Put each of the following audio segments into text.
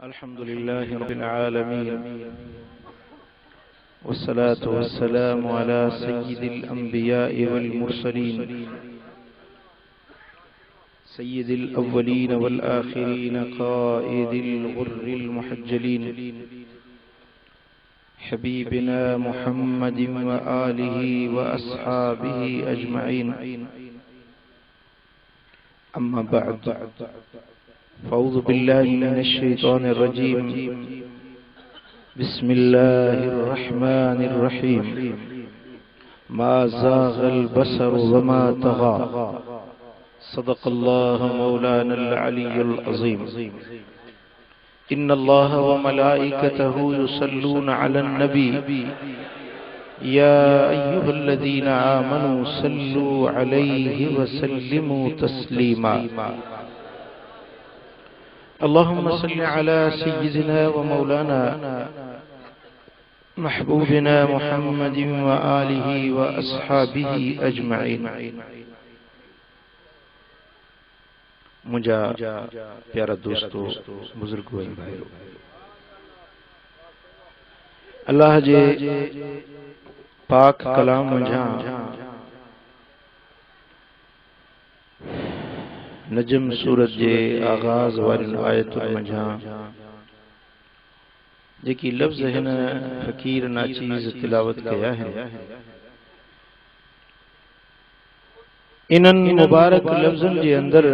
अल्हम्दुलिल्लाहि रब्बिल आलमीन वस्सलातु वस्सलामु अला सय्यिदिल अंबिया'i वल मुरसलीन सय्यिदिल अव्वलीन वल आखिरीन क़ाइदिल गुर्रिल मुहज्जलीन हबीबिना मुहम्मदिन व आलिहि व अस्हाबिहि अजमईन। अम्मा बअद फ़अऊज़ु बिल्लाहि मिनश शैतानिर रजीम। बिस्मिल्लाहिर रहमानिर रहीम। मा ज़ाग़ल बसरु व मा तग़ा। सदक़ल्लाहु मौलानल अलियुल अज़ीम। इन्नल्लाह व मलाइकतहु युसल्लूना अलन नबी या अय्युहल्लज़ीना आमनू सल्लू अलैहि व सल्लिमू तस्लीमा। अल्लाहुम्मा सल्लि अला सय्यिदिना व मौलाना महबूबिना मुहम्मदिन व आलिहि व अस्हाबिहि अजमईन। मुझा प्यारा दोस्तों, बुजुर्गों भाइयों, अल्लाह जे पाक कलाम मंझा नजम सूरत जे आगाज़ वारिन आयतुन मंझा जेकी लफ्ज़ हिन फ़कीर नाचीज़ तिलावत कया है, इनन मुबारक लफ्ज़न जे अंदर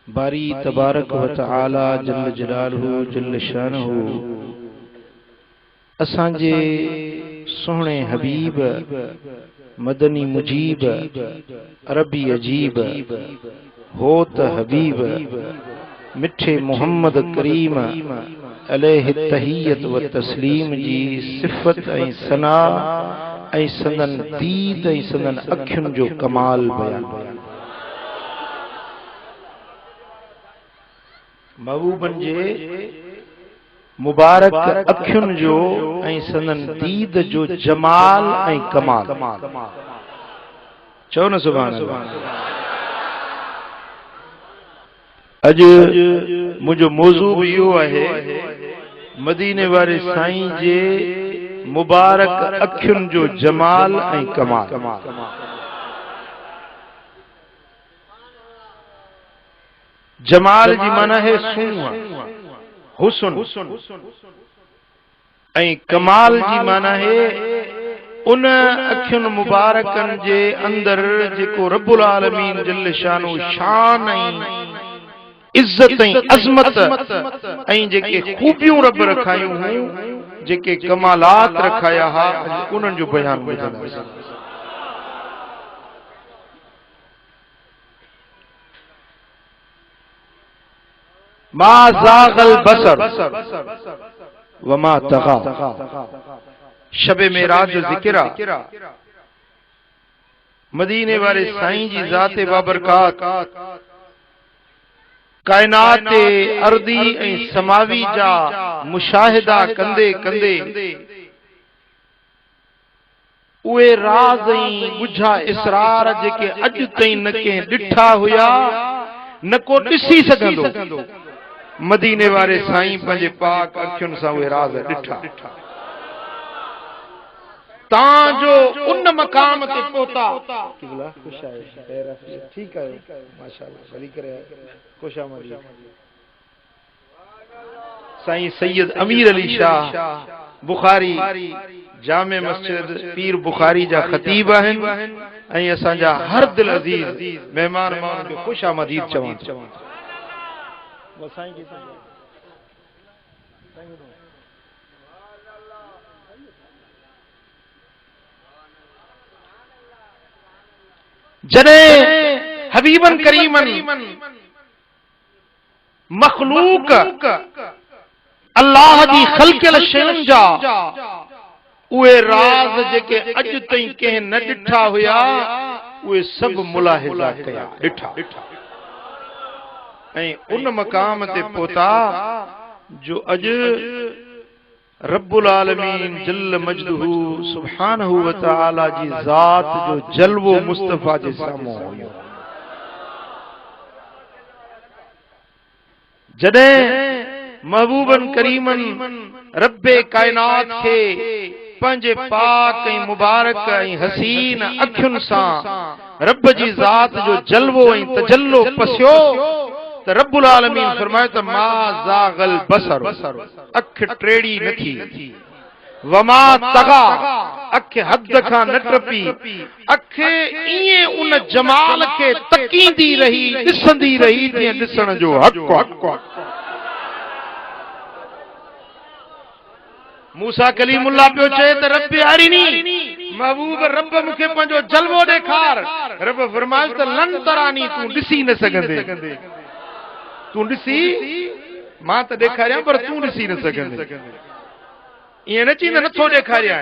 बारी तबारक व तआला जल्ल जलालहु जल्ल शानहु असांजे सोहणे हबीब मदनी मुजीब अरबी अजीब होत हबीब मिठे मोहम्मद करीम अलैहि तहियत व तस्लीम जी सिफ़त ऐं सना ऐं संदन दीद ऐं संदन अखियुन जो कमाल बयान। महबूबन जे मुबारक अखियुन जो ऐं संदन दीद जो जमाल ऐं कमाल। चओ न सुभान अल्लाह। अॼु मुंहिंजो मौज़ू बि इहो आहे, मदीने वारे साईं जे मुबारक अखियुन जो जमाल ऐं कमाल। जमाल जी माना है सूंह, हुस्न, ऐं कमाल जी माना है उन अखियुन मुबारकन जे अंदर जेको रब्बुल आलमीन जल्ल शानो शान ऐं इज्जत ऐं अज़मत ऐं जेके खूबियूं रब रखायूं हुयूं, जेके कमालात रखाया हा, उन्हनि जो बयान ॿुधंदासीं। मा ज़ाग़ल बसर व मा तग़ा। शबे मेराज जो ज़िक्र आ। मदीने वारे साईं जी ज़ाते बाबरकात कायनात अर्दी ऐं समावी जा मुशाहिदा कंदे कंदे उहे राज़ ऐं ॻुझा इसरार जेके अॼु ताईं न कंहिं ॾिठा हुया, न को ॾिसी सघंदो, मदीने वारे साईं पंहिंजे पाक अखियुनि सां उहे राज़ ॾिठा। तां जो उन मकाम ते पहुता। ठीक है, माशाअल्लाह, भली करे खुशामदी। साईं सैयद अमीर अली शाह बुखारी जामे मस्जिद पीर बुखारी जा खतीब आहिनि ऐं असांजा हर दिल अज़ीज़ मेहमान माण्हुनि खे खुशामदीद चवनि। जॾहिं हबीबन करीमन मखलूक अल्लाह जी ख़ल्क़ियल शयुनि जा उहे राज़ जेके अॼु ताईं कंहिं न ॾिठा हुया, उहे सभु मुलाहिज़ा कया, ॾिठा ऐं उन मकाम ते पहुता जो अॼु रब्बुल आलमीन जल्ल मजदहू सुब्हानहू व तआला जी ज़ात जो जलवो मुस्तफ़ा जे साम्हूं हुयो। जॾहिं महबूबन करीमन रब्बे कायनात के पंहिंजे पाक ऐं मुबारक ऐं हसीन अखियुनि सां रब जी ज़ात जो जलवो ऐं तजल्लो पसियो त रब्बुल आलमीन फरमायो त मा ज़ागल बसर, अख टेड़ी न थी, वमा तगा, अख हद खां न टपी, अख इएं उन जमाल खे तकींदी रही, ॾिसंदी रही जीअं ॾिसण जो हक़। मूसा कलीमुल्लाह पियो चए त रब अरिनी, महबूब रब मूंखे पंहिंजो जलवो ॾेखार। रब फरमायो त लन तरानी, तूं ॾिसी न सघंदे, तूं ॾिसी मां त ॾेखारियां पर तूं ॾिसी न सघंदे। ईअं न चई त नथो ॾेखारियां,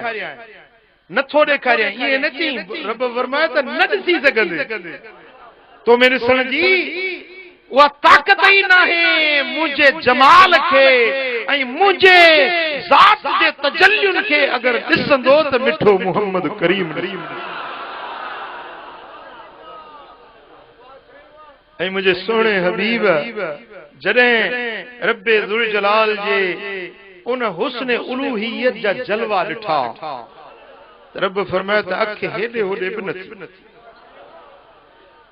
नथो ॾेखारियां, ईअं न चई। रब फरमायो त न ॾिसी सघंदे, तो में ॾिसण जी उहा ताक़त ई नाहे मुंहिंजे जमाल खे ऐं मुंहिंजे ज़ात जे तजल्युनि खे अगर ॾिसंदो त मिठो मुहम्मद करीम। ऐं मुंहिंजे सुहिणे हबीब जॾहिं रब्बे ज़ुल जलाल जे उन हुस्न उलूहियत जा जलवा ॾिठा, रब फरमायो त अख हेॾे होॾे बि न थी।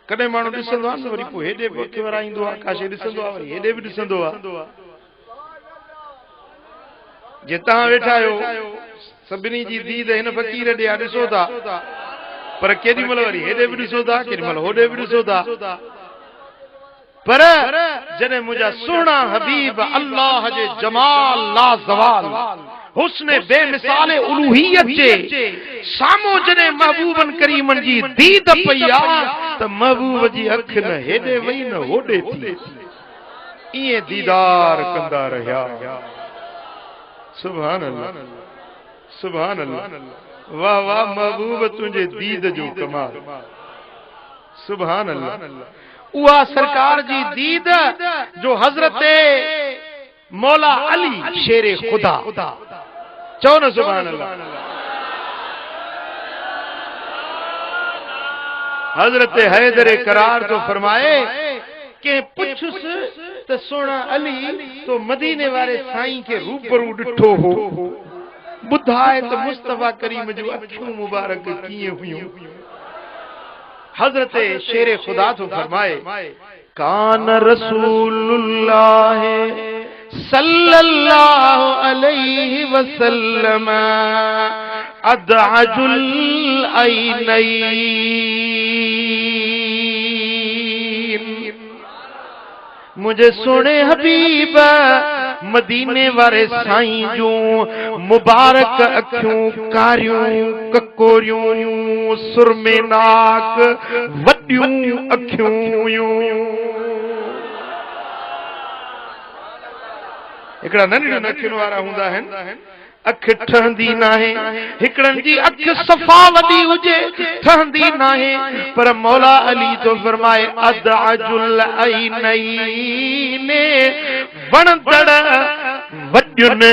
कॾहिं माण्हू ॾिसंदो आहे न वरी पोइ हेॾे बि अखि वराईंदो आहे, काशे ॾिसंदो आहे वरी हेॾे बि ॾिसंदो आहे। जे तव्हां वेठा आहियो सभिनी जी दीद हिन फ़कीर ॾे ॾिसो था, पर केॾी महिल वरी हेॾे बि ॾिसो था, केॾी महिल होॾे बि ॾिसो था। पर जॾहिं मुंहिंजा सुहिणा हबीब अल्लाह जे जमाल लाज़वाल हुस्न बेमिसाल उलूहियत जे साम्हूं जॾहिं महबूबन करीमन जी दीद पई आहे त महबूब जी अख न हेॾे वई न होॾे थी, ईअं दीदार कंदा रहिया। सुभान अल्लाह, सुभान अल्लाह, वाह वाह महबूब तुंहिंजे दीद जो कमाल। सुभान अल्लाह, उहा सरकार जी दीद जो हज़रत मौला अली शेरे खुदा, चओ न सुभान अल्लाह। हजरत हैदर करार तो फरमाए के पुछुस त सोना अली तो मदीने वारे साईं के रूबरू ॾिठो हो, ॿुधाए त मुस्तफा करीम जो अखियूं मुबारक कीअं हुयूं। हजरत शेरे खुदा तो फरमाए कान रसूलुल्लाह सल्लल्लाहु अलैहि वसल्लम अदअजुल ऐनैन, मुझे सोने हबीब मदीने वारे साईं जो मुबारक अखियूं कारियूं ककोरियूं सुरमे नाक वॾियूं अखियूं हुयूं। हिकिड़ा नंढियूं अखियुनि वारा हूंदा आहिनि, अख ठहंदी नाहे, हिकिड़नि जी अख सफ़ा वॾी हुजे ठहंदी नाहे, पर मौला अली तो फरमाए अदअजुल ऐनैन, वणदड़ वॾियुनि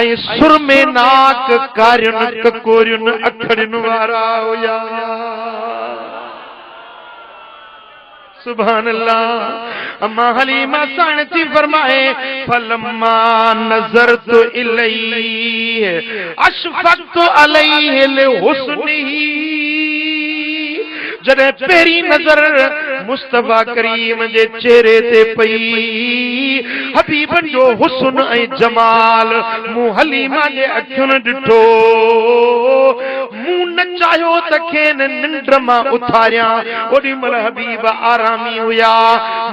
ऐं सुरमे नाक कारियुनि ककोरियुनि अखड़ियुनि वारा हुया। सुभान अल्लाह। अम्मा हलीमा साण थी फरमाए फलम्मा नज़रतु इलैहि अशफक़तु अलैहि लिहुस्निही, जॾहिं पहिरीं नज़र मुस्तफा करीम जे चेहरे ते पई, हबीबन जो हुस्न ऐं जमाल मूं हलीमा जे अखियुनि ॾिठो, मूं न चाहियो त खेनि निंड मां उथारियां, ओॾी महिल हबीब आरामी हुया।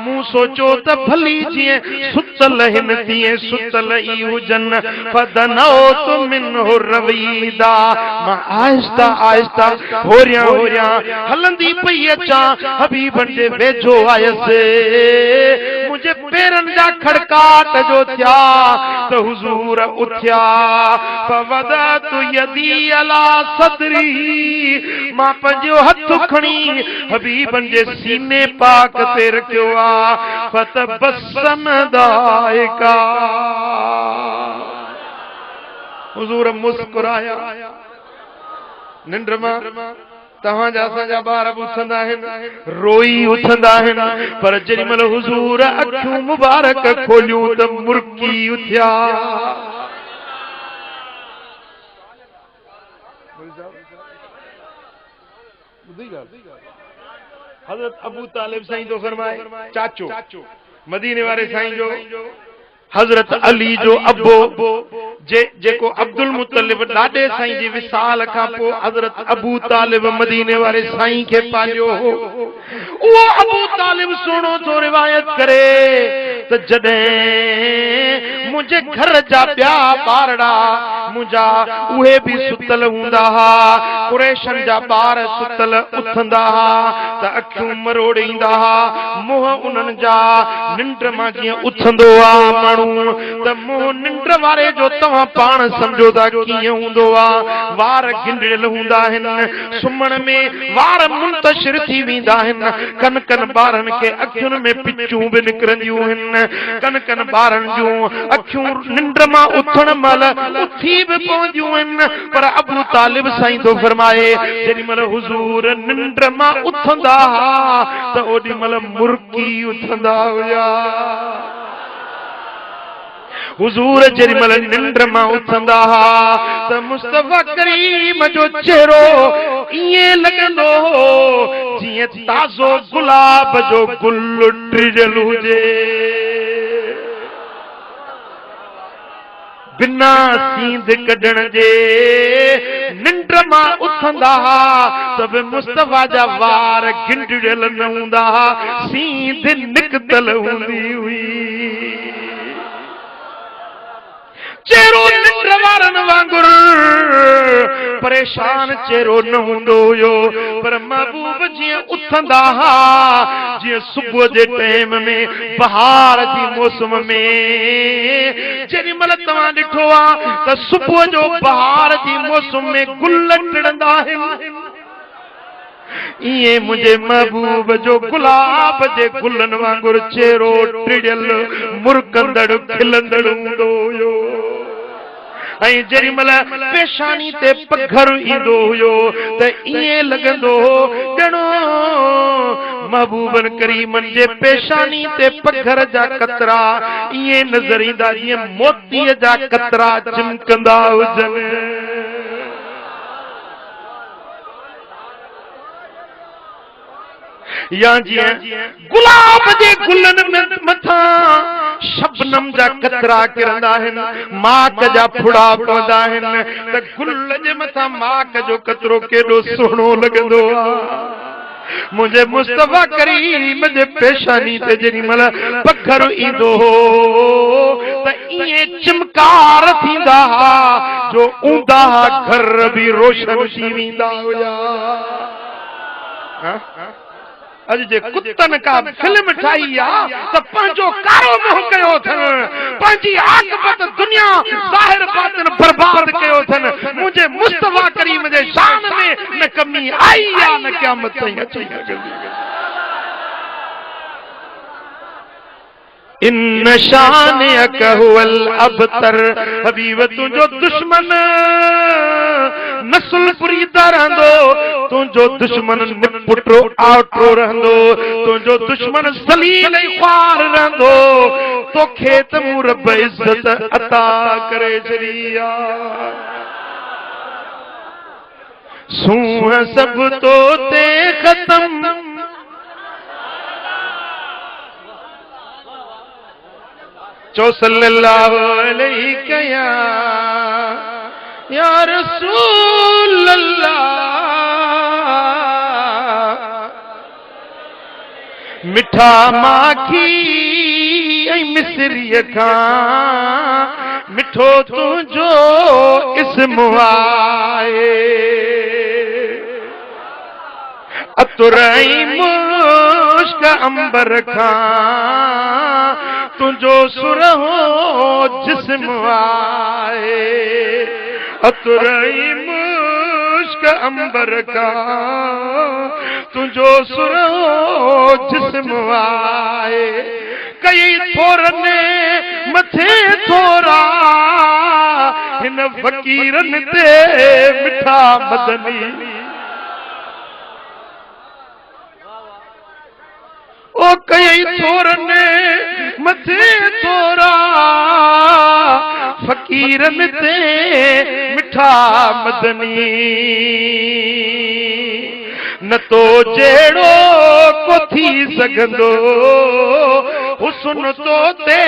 मूं सोचो त भली जीअं सुतल हिन तीअं सुतल ई हुजनि, फदनौतु मिन्हु रवीदा, मां आहिस्ता आहिस्ता होरियां होरियां हलंदी पई अचां, हबीबन जे वेझो आयसि, मुंहिंजे पेरनि जा खड़काट जो थिया त हुज़ूर उथिया, फवदअतु यदी अला सदरी, मां पंहिंजो हथ खणी हबीबन जे सीने पाक ते रखियो आ, फतबस्सम दाइका, हुज़ूर मुस्कुराया। निंड मां तहां जा असांजा ॿार बि उथंदा आहिनि रोई उथंदा आहिनि पर जेॾी महिल हुज़ूर अखियूं मुबारक खोलियूं त मुर्की उथिया हज़रत अबू तालिब साईं तो फरमाए चाचो मदीने वारे साईं जो हज़रत अली जो अबो जेको अब्दुल मुत्तलिब ॾाॾे साईं जी विसाल खां पोइ हज़रत अबू तालिब मदीने वारे साईं खे पालियो हो उहो अबू तालिब सुहिणो थो रिवायत करे त जॾहिं मुंहिंजे घर जा ॿिया ॿारड़ा मुंहिंजा उहे बि सुतल हूंदा हा कुरैशन जा ॿार सुतल उथंदा हा त अखियूं मरोड़ींदा हा मुंहं उन्हनि जा निंड मां जीअं उथंदो आहे माण्हू त मुंह निंड वारे जो तव्हां पाण सम्झो था कीअं हूंदो आहे वार गिंडल हूंदा आहिनि सुम्हण में वार मुंतशिर थी वेंदा आहिनि कन कन ॿारनि खे अखियुनि में पिचूं बि निकिरंदियूं आहिनि कन कन ॿारनि जूं अखियूं निंड मां उथण महिल उथी बि पवंदियूं आहिनि पर अबू तालिब साईं थो फरमाए जेॾी महिल हुज़ूर निंड मां उथंदा हा त ओॾी महिल मुर्की उथंदा हुया हुज़ूर जेॾी महिल निंड मां उथंदा हा त मुस्तफ़ा करीम जो चेहरो ईअं लॻंदो हो जीअं ताज़ो गुलाब जो गुल टिरियल हुजे बिना सींद कढण जे निंड मां उथंदा हा त बि मुस्तफ़ा जा वार गिंडड़ियल न हूंदा हा सींद निकतल हूंदी हुई चेहरो निंड वारनि वांगुर परेशान चेहरो न हूंदो हुयो पर महबूब जीअं उथंदा हा जीअं सुबुह जे टाइम में बहार जी मौसम में जेॾी महिल तव्हां ॾिठो आहे त सुबुह जो बहार जी मौसम में गुल टिड़ंदा आहिनि इए मुझे महबूब जो गुलाब जे गुलन वांगुर चेहरो टिड़ियल मुरकंदड़ खिलंदड़ हूंदो हुयो ऐं जेॾी महिल पेशानी ते पघर ईंदो हुयो त ईअं लॻंदो हो ॼणो महबूबन करीमन जे पेशानी ते पघर जा कतरा ईअं नज़र ईंदा जीअं मोतीअ जा कतरा चिमकंदा हुजनि या जीअं गुलाब जे गुलनि में मथां शबनम जा कतरा किरंदा आहिनि माक जा फुड़ा पवंदा आहिनि त गुल जे मथां माक जो कतरो केॾो सुहिणो लॻंदो आहे मुंहिंजे मुस्तफ़ा करीम जे पेशानी ते जेॾी महिल पखर ईंदो हो त ईअं चिमकार थींदा हा जो ऊंदा घर बि रोशन थी वेंदा हुया अॼु जे कुतनि का फिल्म ठाही आहे त पंहिंजो कारो मुंहुं कयो अथनि पंहिंजी आक़िबत दुनिया ज़ाहिर बातिन बर्बाद कयो अथनि मुंहिंजे मुस्तफ़ा करीम जे शान में न कमी आई आहे न क़यामत ताईं अची इन शानियक हुवल अबतर हबीब तुंहिंजो दुश्मन नस्ल पुरीदा रहंदो तुंहिंजो दुश्मन निपुटो आउटो रहंदो तुंहिंजो दुश्मन ज़लील ऐं ख़्वार रहंदो तोखे त मूं रब इज़त अता करे छॾी आहे सूंह सभु तो ते ख़तम चो सल्लल्लाहु अलैहि या रसूल अल्लाह मिठा माखी ऐं मिसरीअ खां मिठो तुंहिंजो इस्म आहे अतुर ऐं मुश्क अंबर खां तुंहिंजो सुरहो जिस्म आहे अतुर ऐं मुश्क अंबर खां तुंहिंजो सुरहो जिस्म आहे कई थोरनि मथे थोरा हिन फ़कीरनि ते मिठा मदनी कई थोरने मथे थोरा फकीरन ते मिठा मदनी न तो जेड़ो को थी सगंदो हुस्न तो ते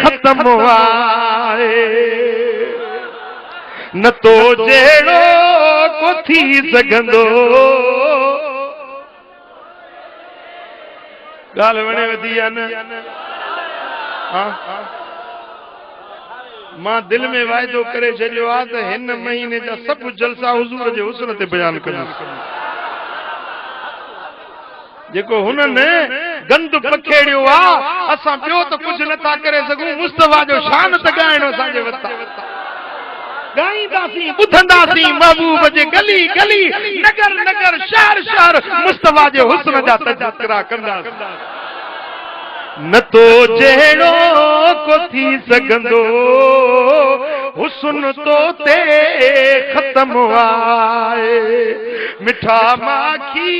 खत्म आए न तो जेड़ो को थी सगंदो गाल वणे वधी आहे न हाँ मां दिल में वायदो करे छॾियो आहे त हिन महीने जा सभु जलसा हुज़ूर जे हुस्न ते बयान कंदुसि जेको हुननि गंद पखेड़ियो आहे असां ॿियो त कुझु नथा करे सघूं मुस्तफा जो शान त ॻाइणो असांजे वता गाईंदासीं ॿुधंदासीं महबूब जे गली गली नगर नगर शहर शहर मुस्तफा जे हुस्न जा तज़किरा कंदासीं न तो जहिड़ो को थी सघंदो हुस्न तो ते ख़त्म आए मिठा माखी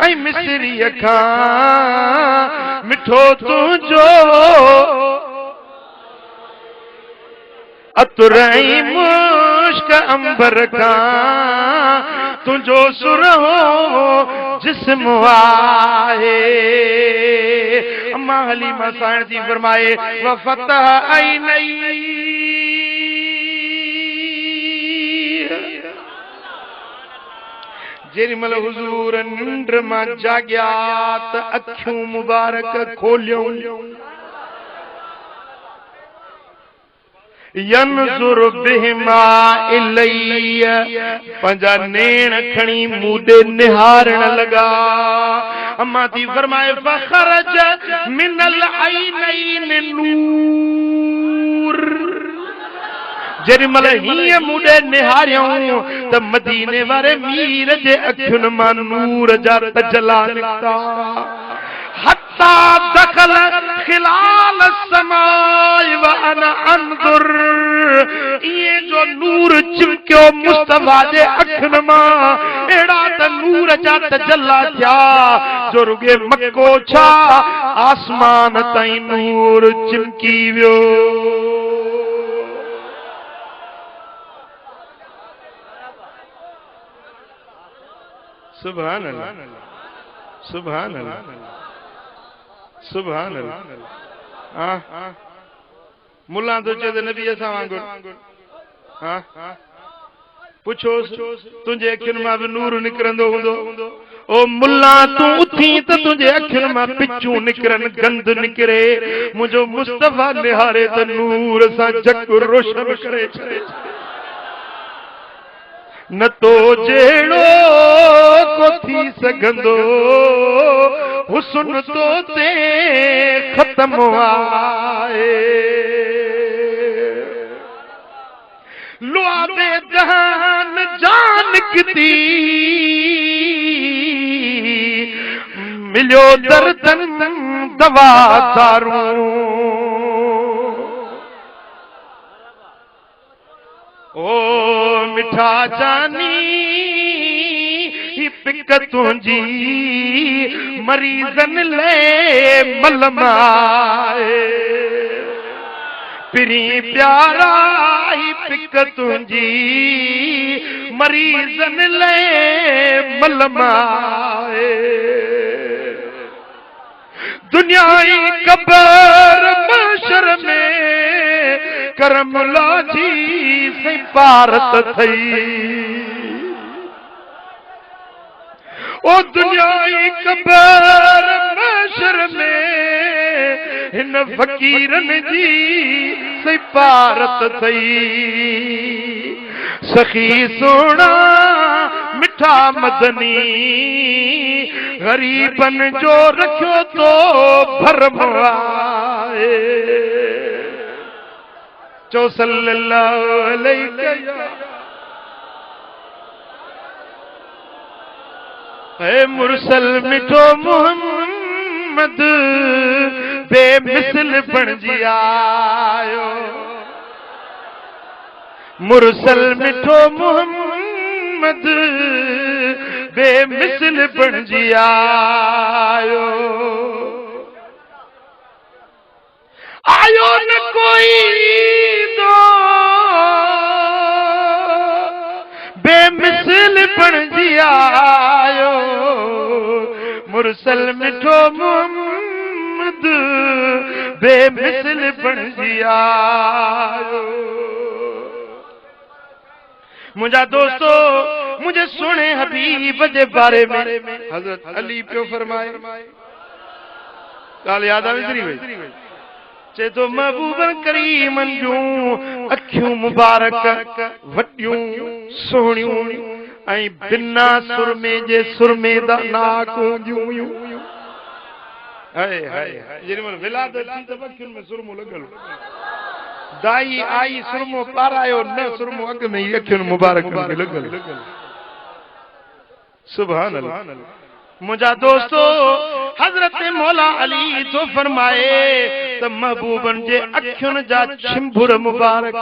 ऐं मिसरी खां मिठो तुंहिंजो अतुरई मुश्क अंबर खां तुंहिंजो सुरहो जिस्म आहे अम्मा हलीमा साईं जी फरमाए वफ़तह ऐनई जेॾीमहिल हुज़ूर निंड मां जाॻिया त अखियूं मुबारक खोलियूं यनज़ुर बिहिमा इलैया पंहिंजा नेण खणी मूंॾे निहारण लॻा अम्मा थी फरमाए फ़ख़रज मिनल ऐनैन नूर जेॾीमहिल हीअं मूंॾे निहारियऊं त मदीने वारे मीर जे अखियुनि मां नूर जा तजला निकिता हत्ता दखल खिलाल समाए व अना अंदुर ये जो नूर चिमकियो मुस्तफा जे अखियुनि मां अहिड़ा त नूर जा तजला थिया जो रुगे मक्को छा आसमान ताईं नूर चिमकी वियो सुभान अल्लाह सुभान अल्लाह सुभान अल्लाह मुल्ला तो चए नबी असां वांगुरु पुछो तुंहिंजे अखियुनि मां बि नूर निकिरंदो हूंदो ओ मुल्ला तूं उथी त तुंहिंजे अखियुनि मां पिचूं निकिरनि गंद निकिरे मुंहिंजो मुस्तफा निहारे त नूर सां जग रोशन करे छॾे न तो जेड़ो को थी सघंदो हुस्न तो ते ख़त्म आए लुआबे जहान जान किती मिलियो दर्दन दवा दारू ओ मिठा जानी पिक तुंहिंजी मरीज़न ले मलमाए पिरी प्यारा पिक तुंहिंजी मरीज़न ले मलमाए दुनियाई कबर महशर में करमला जी से पारत थई ओ दुनियाई कबर महशर में हिन फकीरन जी सिफारत थई सखी सोना मिठा मदनी गरीबन जो रखियो तो भरम आए चो सल्लल्लाहु अलैहि ऐ मुरसल मिठो मोहम्मद बेमिसल बणजी आयो मुरसल मिठो मोहम्मद बेमिसल बणजी आयो आयो न कोई दो बेमिसल बणजी आयो मुरसल मिठो मोहम्मद बेमिसल बणजी आयो। मुझा दोस्तों मुझे सुने हबीब जे बारे में हजरत अली पियो फरमाए काल याद आवी वई चे तो महबूबन करीमन जूं अखियूं मुबारक वड्यूं सोहणियूं ऐं बिना सुरमे जे सुरमे दा नाकूं जूं हाय हाय जेडी मन विलादत थी त अखियुनि में सुरमो लगल दाई आई सुरमो पारायो न सुरमो अग में अखियुनि मुबारक में लगल सुभान अल्लाह। मुझा दोस्तों हजरत मौला अली तो फरमाए त महबूबन जे अखियुनि जा छिंभुर मुबारक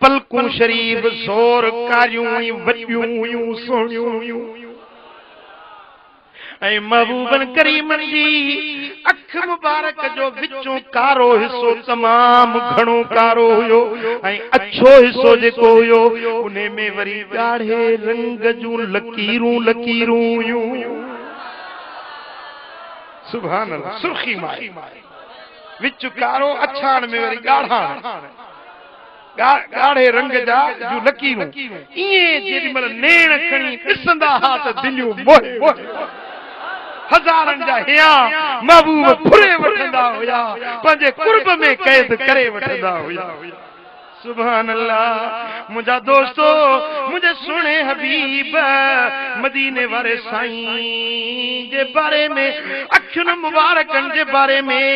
पलकूं शरीफ ज़ोर कारियूं वॾियूं हुयूं सोहणियूं हुयूं ऐं महबूबन करीमन जी अख मुबारक जो विचों कारो हिस्सो तमाम घणो कारो हुयो ऐं अछो हिस्सो जेको हुयो उन्हे में वरी ॻाढ़े रंग जूं लकीरूं लकीरूं हुयूं सुभान अल्लाह। सुर्खी माए विच कारो अछाण में वरी ॻाढ़े रंग जा जूं लकीरूं इएं जेॾीमहिल नेण खणी ॾिसंदा हा त दिलियूं मोहे हज़ारनि जा हिया महबूब फुरे वठंदा हुया पंहिंजे कुर्ब में कैद करे वठंदा हुया सुभान अल्लाह। मुझा दोस्तों मुझे सुने हबीब मदीने वारे साईं जे बारे में अखियुनि मुबारकन जे बारे में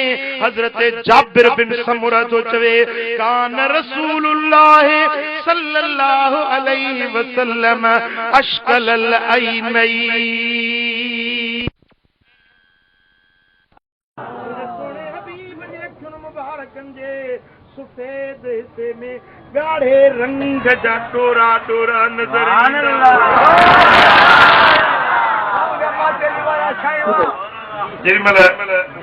हजरत जाबिर बिन समुरा तो चवे कान रसूलुल्लाह सल्लल्लाहु अलैहि वसल्लम अशकल अल ऐनई सफेद हिस्से में गाढ़े रंग जा टोरा टोरा नजर जेमल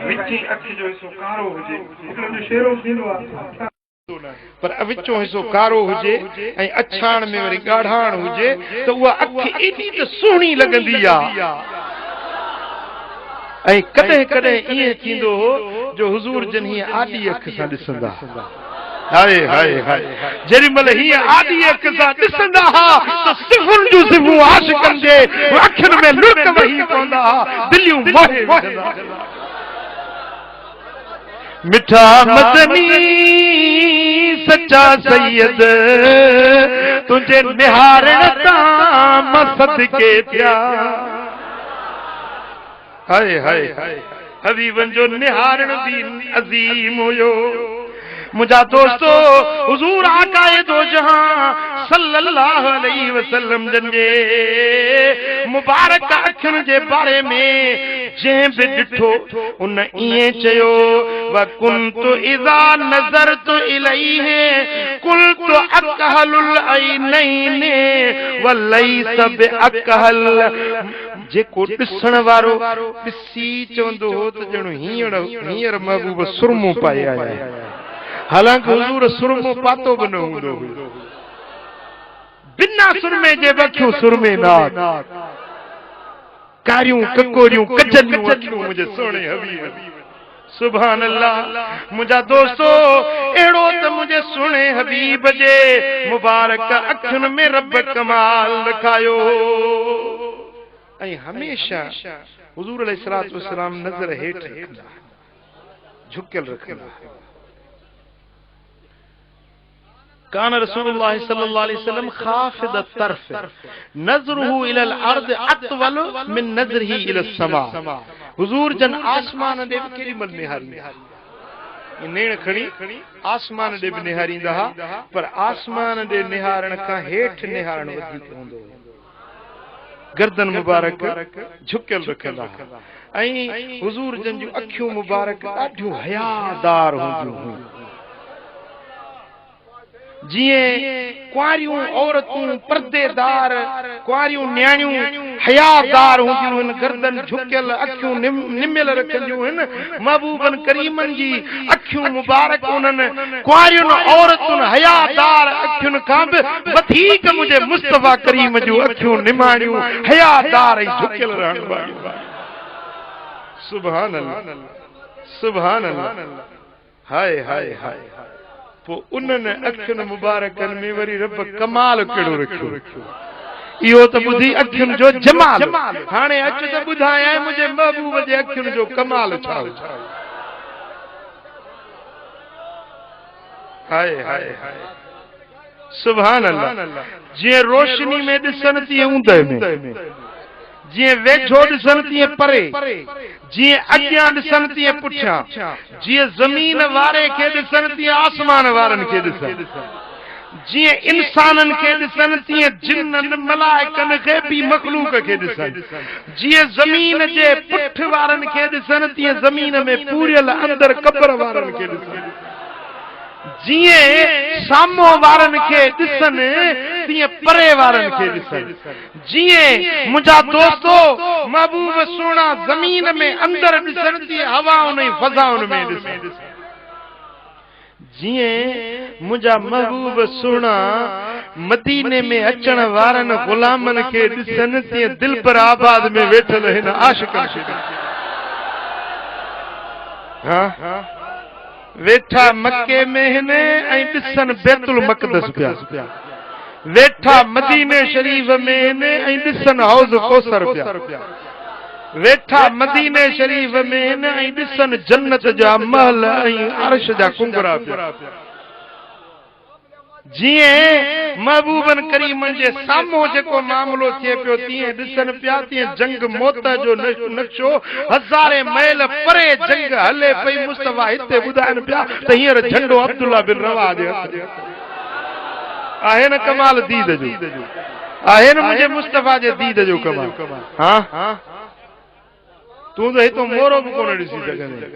विची अख जो हिस्सो कारो हुजे मतलब शेरो थींदो आहे पर विचों हिस्सो कारो हुजे ऐं अछाण में वरी ॻाढ़ाण हुजे त उहा अख एॾी त सुहिणी लॻंदी आहे ऐं कॾहिं कॾहिं ईअं थींदो जो हुज़ूर जन हीअं आॾी अख सां ॾिसंदा हाय हाय हाय जेॾीमहिल हीअं आॾी अख सां ॾिसंदा हा त सिफ़ुनि जूं सिफ़ूं आशिक़नि जे अखियुनि में लुड़क वही पवंदा हा दिलियूं मोहे वठंदा मिठा मदनी सच्चा सैयद तुंहिंजे निहारण तां मां सदके थिया हाय हाय हाय हबीबन जो निहारण भी अजीम हुयो। मुझा दोस्तों हुजूर आकाए दो जहां सल्लल्लाहु अलैहि वसल्लम जन जे मुबारक अखियुनि जे बारे में जंहिं बि ॾिठो उन ईअं चयो व कुंतु इज़ा नज़रतु इलैहि कुल्तु अकहलुल ऐनैन व लैस बिअकहल जेको ॾिसण वारो ॾिसी चवंदो हो त ॼणो हींअर महबूब सुरमो पाए आया हालांकि हुजूर सुरमो पातो बि न हूंदो हुयो बिना सुरमे जे अखियूं सुरमे नाथ कारियूं ककोरियूं कजलियूं अखियूं मुंहिंजे सोणे हबीब सुभान अल्लाह। मुंहिंजा दोस्तो अहिड़ो त मुंहिंजे सुहिणे हबीब जे मुबारक अखियुनि में रब कमाल लिखायो ऐं हमेशा हुजूर अलैहिस्सलातु वस्सलाम नज़र हेठि रखंदा झुकियल रखंदा कान रसूलुल्लाह सल्लल्लाहु अलैहि वसल्लम खाफिद तरफ नज़रुहु इलल अर्द अतवल मिन नज़रिही इलस समा हुजूर जन आसमान दे केड़ी मल निहारींदा नेण खणी आसमान दे निहारींदा पर आसमान दे निहारण का हेठ निहारण वधीक हूंदो गर्दन मुबारक झुकियल रखंदा ऐं हुजूर जन जूं अखियूं मुबारक ॾाढियूं हयादार हूंदियूं हुयूं जिए कुआरियूं औरतूं पर्देदार कुआरियूं न्याणियूं हयादार हूंदियूं आहिनि गर्दन झुकियल अखियूं निमियल रखंदियूं आहिनि महबूबन करीमन जी अखियूं मुबारक उन्हनि कुआरियुनि औरतुनि हयादार अखियुनि खां बि वधीक मुंहिंजे मुस्तफा करीम जूं अखियूं निमाणियूं हयादार ऐं झुकियल रहण वारियूं सुभान अल्लाह सुभान अल्लाह हाय हाय हाय पो उन्हनि अखियुनि मुबारकनि में वरी रब कमाल कहिड़ो रखियो इहो त ॿुधी अखियुनि जो जमाल हाणे अच त ॿुधायां मुंहिंजे महबूब जे अखियुनि जो कमाल छा हाय हाय हाय सुभान अल्लाह जीअं रोशनी में ॾिसनि तीअं ऊंदहि में जिए वेझो ॾिसनि तीअं परे जिए अॻियां ॾिसनि तीअं पुठियां जिए ज़मीन वारे खे ॾिसनि तीअं आसमान वारनि खे ॾिसनि जिए इंसाननि खे ॾिसनि तीअं जिन्ननि मलाइकनि खे बि मखलूक खे ॾिसनि जिए ज़मीन जे पुठ वारनि खे ॾिसनि तीअं ज़मीन में पूरियल अंदर क़ब्र वारनि खे ॾिसनि जिए साम्हूं वारनि खे ॾिसनि तीअं परे वारनि खे ॾिसनि जिए मुंहिंजा दोस्तो महबूब सोना ज़मीन में अंदर ॾिसनि तीअं हवाउनि ऐं फ़ज़ाउनि में ॾिसनि जिए मुंहिंजा महबूब सोना मदीने में अचण वारनि ग़ुलामनि खे ॾिसनि तीअं दिलबर आबाद में वेठल हिन आशिक़नि खे हाँ वेठा मक्के में हिन ऐं ॾिसनि बैतुल मक़दस पिया वेठा मदीने शरीफ में हिन ऐं ॾिसनि हौज़ कौसर पिया वेठा मदीने शरीफ में हिन ऐं ॾिसनि जन्नत जा महल ऐं अर्श जा कुंगरा पिया जिए महबूबन करीमन जे साम्हूं जेको मामलो थिए पियो तीअं ॾिसनि पिया तीअं जंग मौत जो नक्शो हज़ारे मैल परे जंग हले पई मुस्तफा हिते ॿुधाइनि पिया त हींअर झंडो अब्दुल्ला बिन रवा जे हथ आहे न कमाल दीद जो आहे न मुंहिंजे मुस्तफा जे दीद जो कमाल हाँ तूं त हितों मोरो बि कोन ॾिसी सघंदे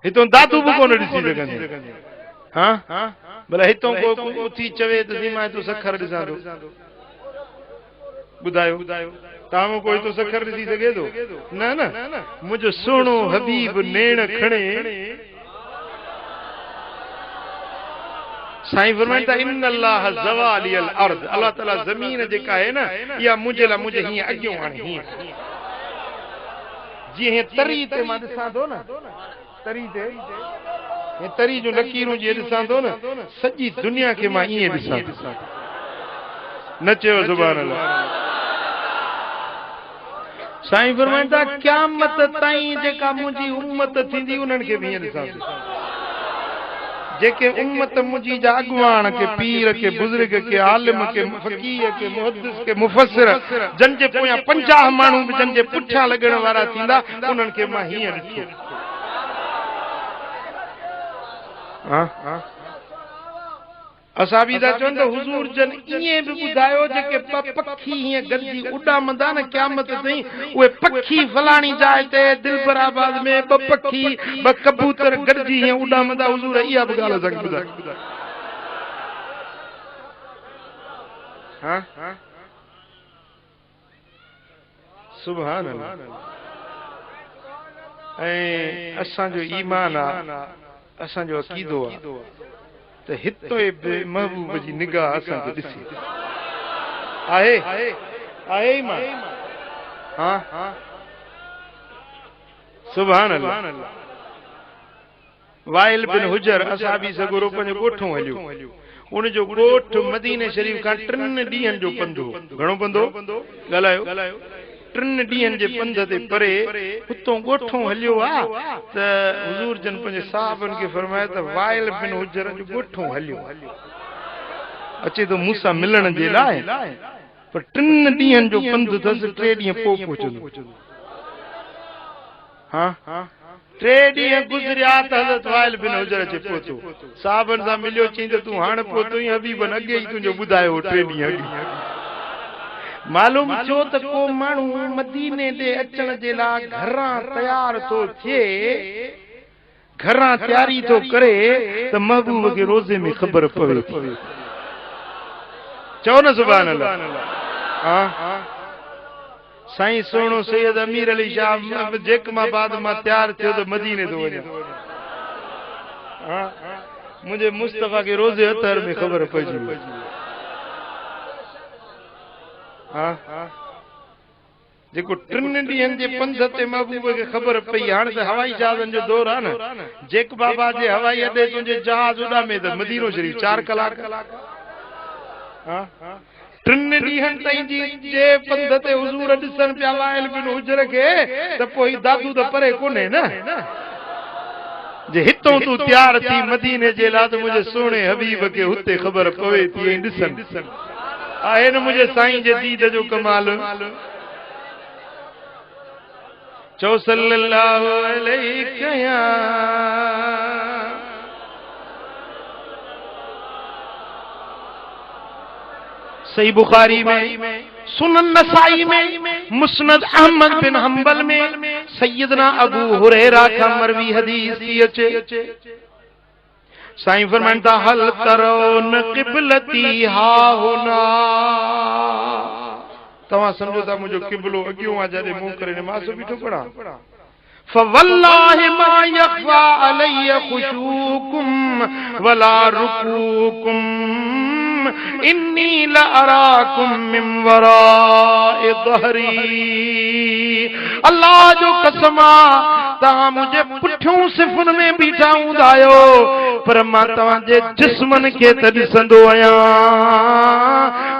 हितों दादू बि कोन ॾिसी सघंदे हाँ भला हितों को उथी चवे त मां तूं सखर ॾिसां थो ॿुधायो तव्हां कोई तो सखर ॾिसी सघे थो न न मुंहिंजो सुहिणो हबीब नेण खणे साईं फरमाइनि था इन अल्लाह ज़वालियल अर्ज़ अल्लाह ताला ज़मीन जेका आहे न इहा मुंहिंजे लाइ मुंहिंजे हीअं अॻियों हाणे हीअं जीअं तरी ते मां ॾिसां थो न तरी ते तरी जो लकीरूं जी ॾिसां थो न सॼी दुनिया खे मां ईअं ॾिसां न चयो सुभान अल्लाह साईं फरमाइनि था क़यामत ताईं जेका मुंहिंजी उम्मत थींदी उन्हनि खे बि ईअं ॾिसां थो जेके उम्मत मुंहिंजी जा अॻुवान के पीर के बुज़ुर्ग के आलिम के फ़क़ीह के मुहद्दिस के मुफ़स्सिर जन जे पोयां 50 माण्हू बि जन जे पुठियां लॻण वारा थींदा उन्हनि खे मां हीअं ॾिठो असां बि था चवनि त हुज़ूर जन ईअं बि ॿुधायो जेके पखी हीअं गॾिजी उॾामंदा न क़यामत ताईं उहे पखी फलाणी जाइ ते दिलबराबाद में 2 पखी 2 कबूतर गॾिजी हीअं उॾामंदा हुज़ूर इहा बि ॻाल्हि असांखे ॿुधायो हाँ सुभान अल्लाह ऐं असांजो ईमान आहे असांजो अक़ीदो आहे त हितो महबूब जी निगाह असांखे ॾिसी आहे आहे ईमान हाँ सुभान अल्लाह वाइल बिन हुजर असां बि सगुरो पंहिंजो ॻोठो हलियो उन जो ॻोठ मदीने शरीफ खां 3 ॾींहंनि जो पंधु घणो पंधु ॻाल्हायो 3 ॾींहंनि जे पंध ते परे हुतों ॻोठो हलियो आहे त हुज़ूर जन पंहिंजे साहबनि खे फरमायो त वाइल बिन हुजर जो ॻोठो हलियो अचे थो मूंसां मिलण जे लाइ पर 3 ॾींहंनि जो पंधु अथसि 3 ॾींहं पोइ पहुचंदो हाँ 3 ॾींहं गुज़रिया त हज़रत वाइल बिन हुजर अचे पहुतो साहबनि सां मिलियो चईं त तूं हाणे पहुतो हबीबन अॻे ई तुंहिंजो ॿुधायो 3 ॾींहं अॻु मालूम थियो त को माण्हू मदीने ते अचण जे लाइ घरां तयार थो थिए घरां तैयारी तो करे तो महबूब के रोजे में खबर पवे। चओ न सुभान अल्लाह। हाँ साईं सोनो सैयद अमीर अली शाह जेक मां बाद मां तैयार थियो तो मदीने तो वञा। मुझे मुस्तफा के रोजे अतर में खबर पइजी। जेको 3 ॾींहंनि जे पंध ते महबूब खे ख़बर पई हाणे त हवाई जहाज़नि जो दौर आहे न। जेक बाबा जे हवाई अॾे तुंहिंजे जहाज़ उॾामे त मदीनो शरीफ़ 4 कलाक। 3 ॾींहंनि ताईं जे पंध ते हुज़ूर ॾिसण पिया वाइल बिन हुजर खे त पोइ दादू त परे कोन्हे न। जे हितों तूं तैयार थी मदीने जे लाइ त मुंहिंजे सोणे हबीब खे हुते ख़बर पवे थी ऐं ॾिसण आहे न मुंहिंजे साईं जे दीद जो कमाल। चो सल्लल्लाहु अलैहि या सही बुखारी में, सुनन नसाई में, मुस्नद अहमद बिन हंबल में सैयदना अबू हुरैरा का मरवी हदीस थी अचे। साईं फरमाइंदा हल तरोन क़िबलती हा हुना। तव्हां समझो था मुझो किबलो अगियो आ जदे मुंह करे नमाज बीठो पढ़ा। फवल्लाहि मा यखफा अलैया खुशूकुम वला रुकूकुम इन्नी लअराकुम मिन वराए ज़हरी। अल्लाह जो कसमा तव्हां मुझे पुठियों सिफ़ुन में बीठा हूंदा आहियो पर मां तव्हांजे जिस्मन खे त ॾिसंदो आहियां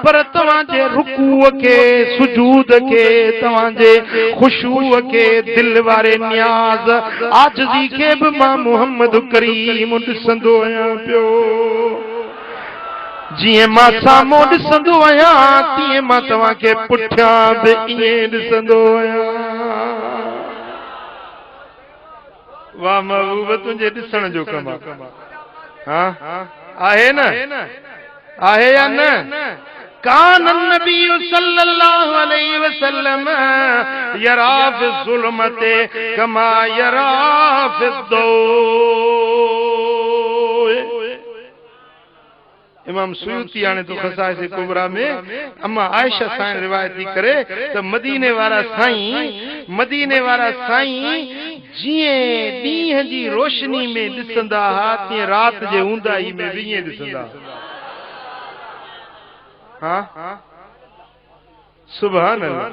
पर तव्हांजे रुकूअ खे सुजूद खे तव्हांजे खुशूअ खे दिल वारे नियाज़ आजिज़ी खे बि मां मुहम्मद करीम ॾिसंदो आहियां पियो। जिए मां साम्हूं ॾिसंदो आहियां तीअं मां तव्हांखे पुठियां बि ईअं ॾिसंदो आहियां। वाह महबूब तुंहिंजे ॾिसण जो कम आहे न, आहे या न? कान नबी सल्लल्लाहु अलैहि वसल्लम यरा फि ज़ुल्मति कमा यरा फि दो। इमाम सुयूती आने तो खसाइस कुबरा में अम्मा आयशा साईं रिवायत थी करे तो मदीने वारा साईं जिए ॾींहं जी रोशनी में ॾिसंदा हा तीअं रात जे ऊंदाई में भी ईअं ॾिसंदा। हाँ सुभान अल्लाह।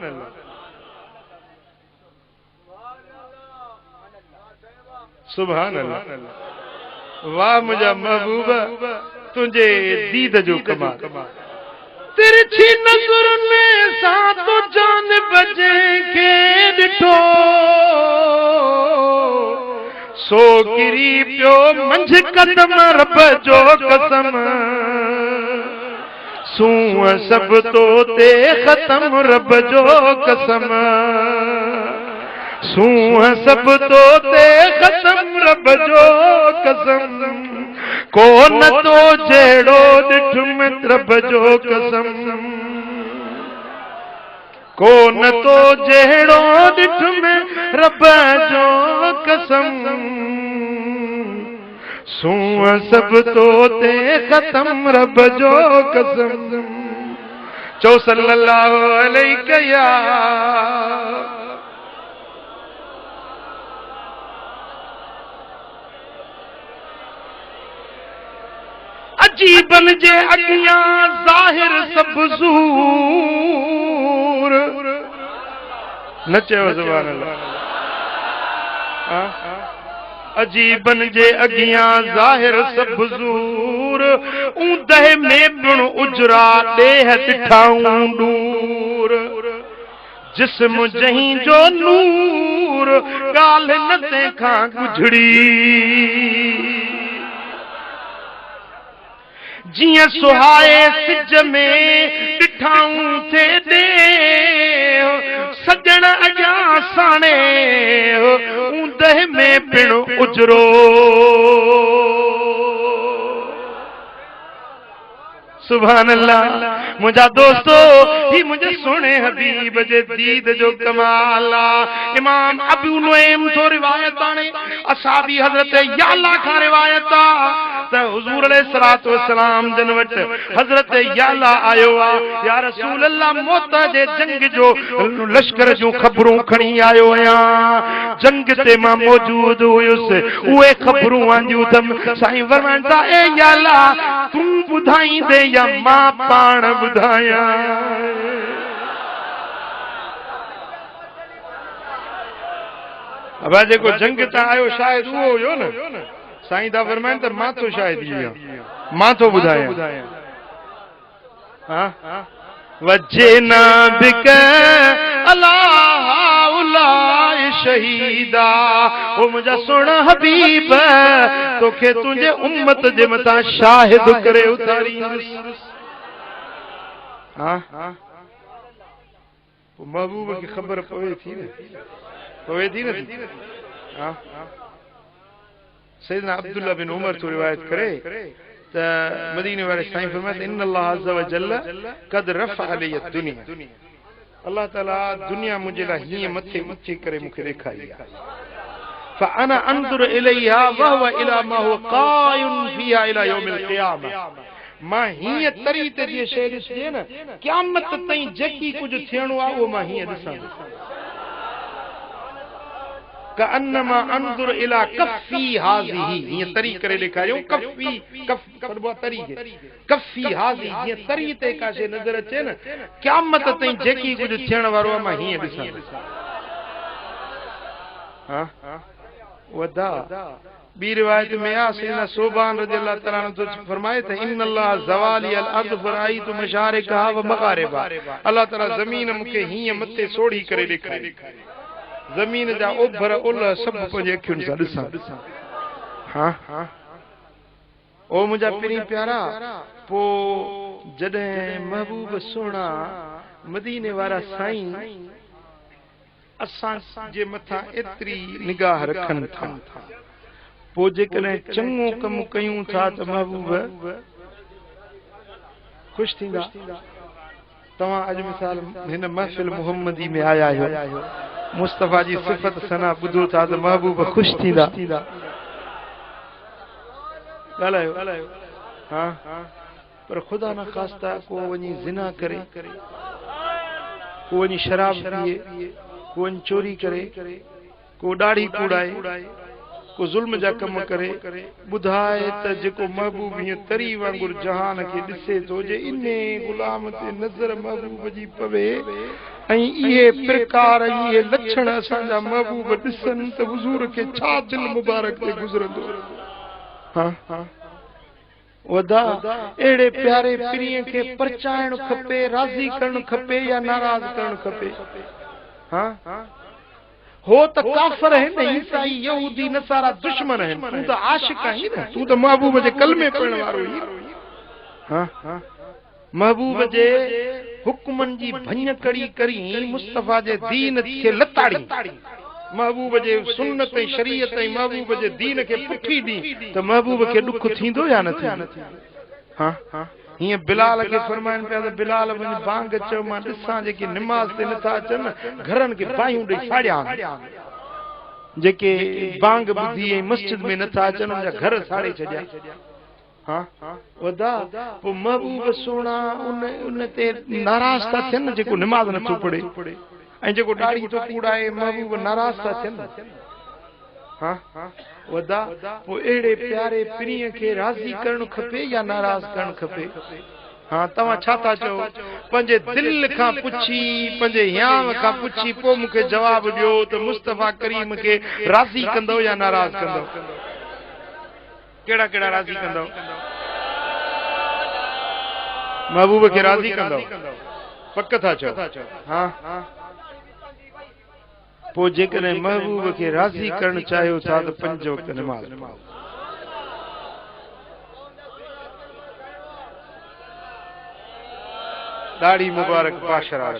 सुभान अल्लाह। वाह मुझा महबूबा तुझे दीद जो कमाल। तिरछी नज़र में सा तो जान बजे के ॾिठो सो किरी पियो मंझ कदम रब जो कसम सूह सब तो ते ख़त्म रब जो कसम सूह सब तो ते ख़त्म रब जो कसम कोन तो जहिड़ो ॾिठ में रब जो कसम कोन तो जहिड़ो ॾिठ में रब जो कसम सूह सब तो ते ख़त्म रब जो कसम। चो सल्लल्लाहु अलैहि या अजीबन जे अगियां ज़ाहिर सब ज़ूर न चयो सुभान अल्लाह। अजीबन जे अगियां ज़ाहिर सब ज़ूर ऊंदह में बिन उजरा ॾेह ॾिठाऊं दूर जिस्म जहीं जो नूर ॻाल्हि न तंहिंखां गुझड़ी जियां सुहाए सिज में ॾिठाऊं थे दे सजण अॻियां साणे ऊंदह में पिण उजरो सुभान अल्लाह। मुझा दोस्तो ही मुझे सोने हबीब जे दीद जो कमाल आ। इमाम अबू नुएम तो रिवायत आने असहाबी हजरत याला का रिवायत आ त हुजूर अलैहिस्सलातु वस्सलाम जन वट हजरत याला आयो आ। या रसूल अल्लाह मौत जे जंग जो लश्कर जो खबरूं खणी आयो आया। जंग ते मां मौजूद हुयुस उहे खबरूं आंदियूं थम। साईं फरमाइंदा ए याला तू बुधाई दे या मां पाण बुधाया। अब जेको जंग ता आयो शायद वो हुयो न। साईं दा फरमाइन त मां तो शायद इहो मां तो बुधाया। हां वजना बिक अल्लाह उला शहीदा। ओ मुझा सोना हबीब तोखे तुझे उम्मत जे मथा शाहिद करे उतारी। हां महबूब की खबर पवे थी न हां सैयदना अब्दुल्लाह बिन उमर तो रिवायत करे त मदीने वाले साईं फरमाते इन अल्लाह अज़्ज़ व जल्ल कद रफ़अ अलैहि दुनिया। अल्लाह ताला दुनिया मुझे ला ही मथे ऊंची करे मुखे दिखाई आ। फअना अंजुर इलैहा व हुवा इला मा हुवा कायम फिहा इला यौमिल क़ियामा। मां ही तरी ते जे शै ॾिसजे न क़यामत ताईं जेकी कुछ थियणो आ वो मां ही ॾिसां। कअन्नमा अंजुर इला कफ़ी हाज़िही ये तरी करे दिखायो। कफ़ी कफ़ करबो तरी के कफ़ी हाज़ी ये तरी ते का शै नजर अचे न क़यामत ताईं जेकी कुछ थियण वारो आ मां ही ॾिसां। हां वदा बी रिवायत में आ सैयदना सोबान रज़ियल्लाहु तआला अन्हु फरमाए थे इन अल्लाह ज़वाली अल अर्द फराइतु मशारिकहा व मगारिबा। अल्लाह ताला ज़मीन मुखे ही मथे सोड़ी करे दिखाई। ज़मीन जा ओभर ओलह सब पंहिंजे अखियुनि सां ॾिसां। हां ओ मुंहिंजा पिरी प्यारा पो जॾहिं महबूब सोना मदीने वारा साईं असां जे मथा एतिरी निगाह रखनि था पो जेकॾहिं चङो कमु कयूं था त महबूब ख़ुशि थींदा। तव्हां अॼु मिसाल हिन महफ़िल मुहम्मदी में आया आहियो मुस्तफ़ा जी सिफ़त सना ॿुधो था त महबूब ख़ुशि थींदा। ॻाल्हायो हां पर ख़ुदा न ख़ास्ता को वञी ज़िना करे को वञी शराब पिए को वञी चोरी करे को ॾाढ़ी कूड़ाए को ज़ुल्म जा कम करे ॿुधाए त जेको महबूब हीअं तरी वांगुरु जहान खे ॾिसे थो जे इने ग़ुलाम ते नज़र महबूब जी पवे ऐं इहे प्रकार इहे लक्षण असांजा महबूब ॾिसनि त हुज़ूर खे छा दिलि मुबारक ते गुज़रंदो। हां वदा अहिड़े प्यारे पीरीअ खे परचाइणु खपे राज़ी करणु खपे या नाराज़ करणु खपे। हां हो त काफ़िर आहिनि ईसाई यहूदी नसारा दुश्मन आहिनि तू त आशिक आहीं न तू त महबूब जे कलमे पढ़ण वारो आहीं। हां महबूब जे हुक्मनि जी भञ कड़ी करी मुस्तफ़ा जे दीन खे लताड़ी महबूब जे सुन्नत ऐं शरीयत ऐं महबूब जे दीन खे पुठी दी त महबूब खे दुख थींदो या न थींदो। हां हीअं बिलाल खे फरमाइनि पिया त बिलाल वञ बांग चयो मां ॾिसां जेके निमाज़ ते नथा अचनि घरनि खे बाहियूं ॾेई साड़िया जेके बांग ॿुधी ऐं मस्जिद में नथा अचनि उनजा घर साड़े छॾिया। हां वदा पोइ महबूब सोना उन ते नाराज़ था थियनि जेको निमाज़ नथो पढ़े ऐं जेको ॾाढ़ी थो कूड़ाए महबूब नाराज़ था थियनि। हां वदा पोइ अहिड़े प्यारे पीरीअ खे राज़ी करणु खपे या नाराज़ करणु खपे। हां तव्हां छा था चओ पंहिंजे दिलि खां पुछी पंहिंजे हियाव खां पुछी पोइ मूंखे जवाबु ॾियो त मुस्तफ़ा करीम खे राज़ी कंदो या नाराज़ कंदो। कहिड़ा कहिड़ा राज़ी कंदो महबूब खे राज़ी कंदो पक था चओ। हां पोइ जेकॾहिं महबूब खे राज़ी करणु चाहियो था त 5 वक़्त निमाज़ ॾाढ़ी मुबारक पाशरार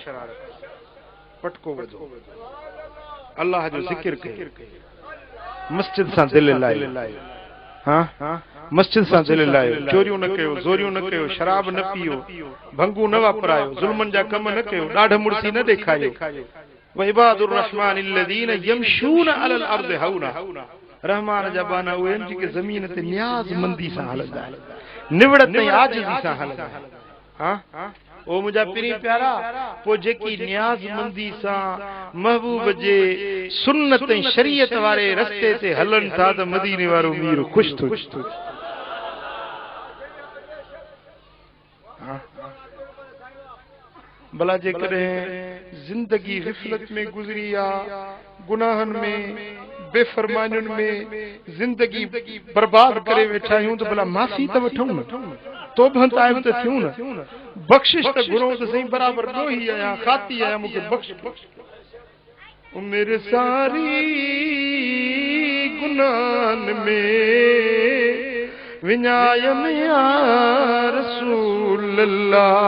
पटको वधो अल्लाह जो ज़िक्र कयो मस्जिद सां दिलि लाइ। हाँ मस्जिद सां दिल लायो, चोरियूं न कयो, ज़ोरियूं न कयो, शराब न पियो, भंगू न वापरायो, ज़ुल्मनि जा कम न कयो, ॾाढ मुड़सी न ॾेखारियो। वइबादुर रहमान अल्लज़ीन यमशून अलल अर्ज़ हौना, रहमान जा बाना उहे आहिनि जेके ज़मीन ते नियाज़मंदी सां हलंदा आहिनि, निवड़त ऐं आजिज़ी सां हलंदा आहिनि। हाँ ओ मुंहिंजा पिरी प्यारा, पोइ जेकी नियाज़मंदी सां महबूब जे सुन्नत ऐं शरीयत वारे रस्ते ते हलनि था त मदीने वारो मीर ख़ुशि थो। भला जेकॾहिं जिंदगी ग़िफ़लत में गुज़री आहे, गुनाहनि में, बेफ़रमानियुनि में जिंदगी बर्बाद करे वेठा आहियूं त भला माफ़ी त वठूं न, तौबह ताइब त थियूं न, बख़्शिश त घुरूं त सही, बराबरि ॾोही आहियां, खाती आहियां, मूंखे बख़्श। मेरे सारी गुनाहनि में विञायम या रसूल अल्लाह,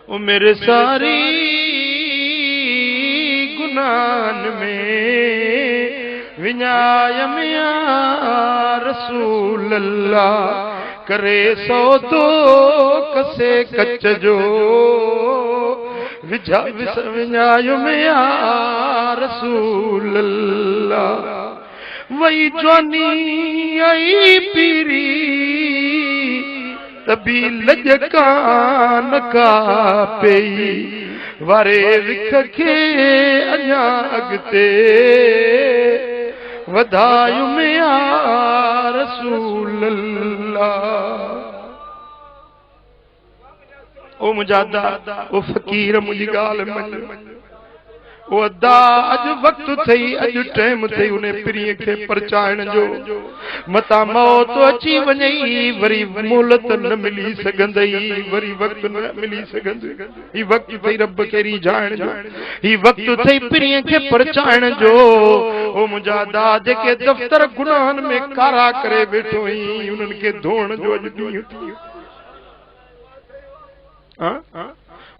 ओ मेरे सारी गुनाहनि में विञायम या रसूल अल्लाह, करे सौदो कसे कच जो विञायम या रसूल अल्लाह। वही जवानी आई पीरी तभी लजकान का पेई, वारे विख खे अञा अॻिते वधायुम या रसूल अल्लाह। ओ मुंहिंजा दादा, ओ फ़क़ीर मुंहिंजी ॻाल्हि मञ, ओ अदा अॼु वक़्तु थई, अॼु टाइम थई उन पिरीअ खे परचाइण जो। मता मौत अची वञई, वरी मोहलत न मिली सघंदई, वरी वक़्तु न मिली सघंदई। ही वक़्तु थई रब खे रिझाइण जो, ही वक़्तु थई पिरीअ खे परचाइण जो। ओ मुंहिंजा दा जेके दफ़्तर गुनाहनि में कारा करे वेठो हुई, उन्हनि खे धोइण जो अॼु ॾींहुं थी।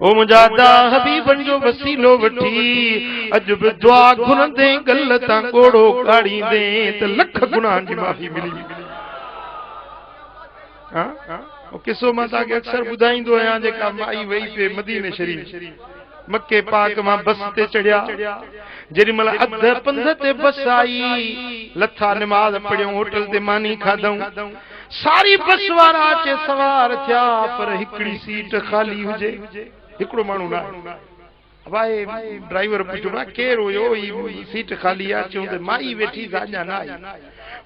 ओ मुंहिंजा दा हबीबन जो वसीलो वठी अॼु बि दुआ घुरंदे गल तां कोड़ो काढ़ींदे त लख गुनाहनि जी माफ़ी मिली। ओ किसो मां तव्हांखे अक्सर ॿुधाईंदो आहियां, जेका माई वई पे मदीने शरीफ़ मके पाक मां बस ते चढ़िया, जेॾी महिल अध पंध ते बस आई, लथा नमाज़ पढ़ियूं, होटल ते मानी खाधऊं, सारी बस वारा अचे सवार थिया, पर हिकिड़ी सीट खाली हुजे, हिकिड़ो माण्हू न आहे। भाई ड्राइवर पुछो मां केरु हुयो, ही सीट खाली आहे, चऊं त माई वेठी अञा न आई।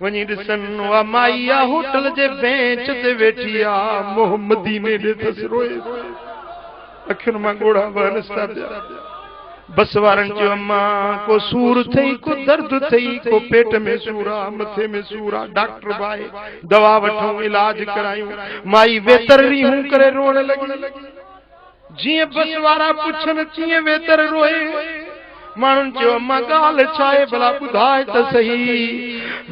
वञी ॾिसनि उहा माई आहे, होटल जे बेंच ते वेठी आहे, मोह मदीने ॾे अथसि, रोए अखियुनि मां ॻोढ़ा वहनि था पिया। बस वारनि चयो अम्मा को सूर थई, को दर्द थई, को पेट में सूर आहे, मथे में सूर आहे, डॉक्टर भाई दवा वठूं, इलाज करायूं। माई वेतर रीहूं करे रोअण लॻी। जीअं बस वारा पुछनि तीअं वेतर रोए। माण्हुनि चयो अम्मा ॻाल्हि छा आहे, भला ॿुधाए त सही।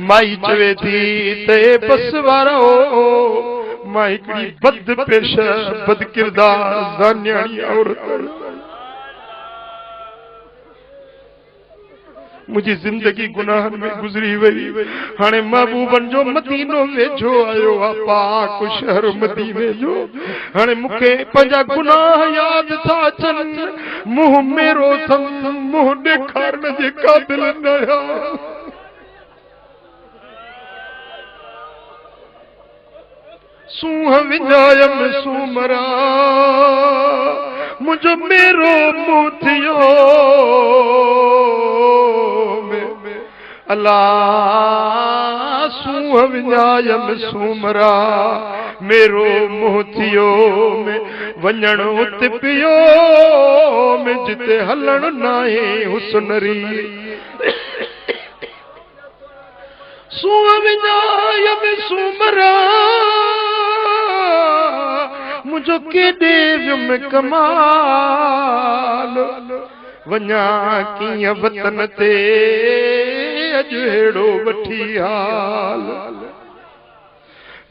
माई चवे थी त बस वारो मां हिकिड़ी बद पेश बद किरदार ज़ान्याणी औरत, मुझी जिंदगी गुनाहन में गुजरी वई, हाणे महबूबन जो मदीनो वेझो आयो आ, पाक शहर मदीने जो। हाणे मूंखे पंहिंजा गुनाह याद था अचनि, मुंहुं मेरो थम, मुंहुं ॾेखारण जे क़ाबिल न आहियां। सूंह विञायम सूमरा, मुंहिंजो मेरो मुंहुं थियो अल्लाह, सूंह विञायम सूमरा, मेरो मुंहुं थियो में वञण उते पियो में जिते हलण नाहे हुस्नरी। सूंह विञायम सूमरा, मुंहिंजो केॾे वियुमि कमाल, वञा कीअं वतन ते अॼु हेड़ो वठी हाल।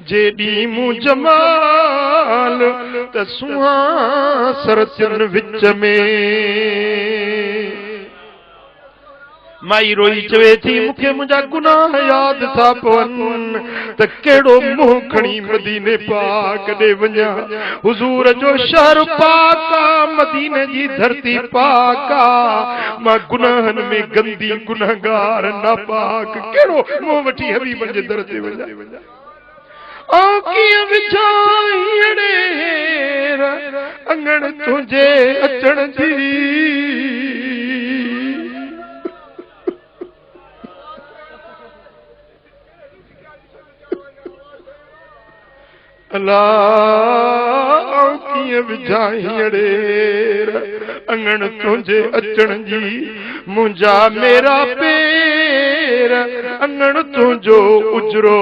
जेॾी मूं जमाल त सुहां सरचन विच में, माई रोई चवे थी मुखे मुझा गुनाह याद था पवन त केड़ो मुंह खणी मदीने पाक दे वञा हुजूर जो शहर पाका मदीने जी धरती पाका मां गुनाहन में गंदी गुनाहगार नापाक केड़ो मुंह वठी हबीब जे दर ते वञा आंखियां विछाईड़े अंगण तुझे अचण दी अल्लाह आंखियां विछाईड़े अंगण तुझे अचण जी मुंजा मेरा पेर अंगण तुझो उजरो